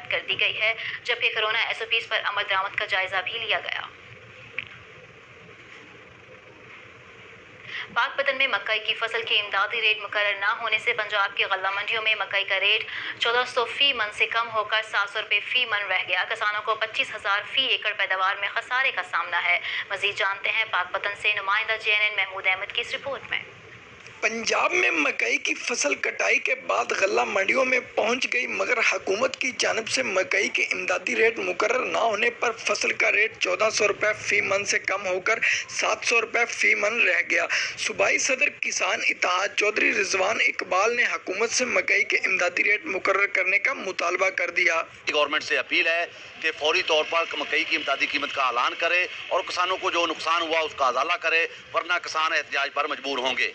ہدایت کر دی گئی ہے، جبکہ کورونا SOPs پر عمل درآمد کا جائزہ بھی لیا گیا۔ پاک پتن میں مکئی کی فصل کے امدادی ریٹ مقرر نہ ہونے سے پنجاب کی غلہ منڈیوں میں مکئی کا ریٹ 1400 فی من سے کم ہو کر 700 روپے فی من رہ گیا۔ کسانوں کو 25,000 فی ایکڑ پیداوار میں خسارے کا سامنا ہے۔ مزید جانتے ہیں پاک پتن سے نمائندہ JNN محمود احمد کی اس رپورٹ میں۔ پنجاب میں مکئی کی فصل کٹائی کے بعد غلہ منڈیوں میں پہنچ گئی، مگر حکومت کی جانب سے مکئی کے امدادی ریٹ مقرر نہ ہونے پر فصل کا ریٹ 1400 روپے فی من سے کم ہو کر 700 روپے فی من رہ گیا۔ صوبائی صدر کسان اتحاد چودھری رضوان اقبال نے حکومت سے مکئی کے امدادی ریٹ مقرر کرنے کا مطالبہ کر دیا۔ گورنمنٹ سے اپیل ہے کہ فوری طور پر مکئی کی امدادی قیمت کا اعلان کرے اور کسانوں کو جو نقصان ہوا اس کا ازالہ کرے، ورنہ کسان احتجاج پر مجبور ہوں گے۔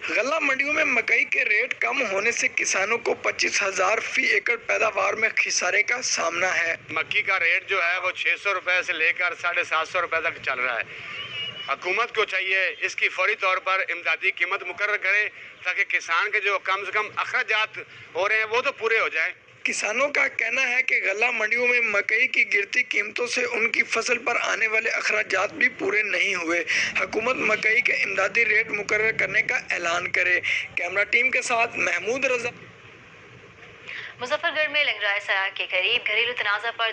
غلہ منڈیوں میں مکئی کے ریٹ کم ہونے سے کسانوں کو 25,000 فی ایکڑ پیداوار میں خسارے کا سامنا ہے۔ مکئی کا ریٹ جو ہے وہ 600 روپے سے لے کر 750 روپے تک چل رہا ہے۔ حکومت کو چاہیے اس کی فوری طور پر امدادی قیمت مقرر کرے تاکہ کسان کے جو کم سے کم اخراجات ہو رہے ہیں وہ تو پورے ہو جائیں۔ کسانوں کا کہنا ہے کہ غلہ منڈیوں میں مکئی کی گرتی قیمتوں سے ان کی فصل پر آنے والے اخراجات بھی پورے نہیں ہوئے۔ حکومت مکئی کے امدادی ریٹ مقرر کرنے کا اعلان کرے۔ کیمرہ ٹیم کے ساتھ محمود رضا۔ مظفر گڑھ میں لنگرائے سرا کے قریب گھریلو تنازع پر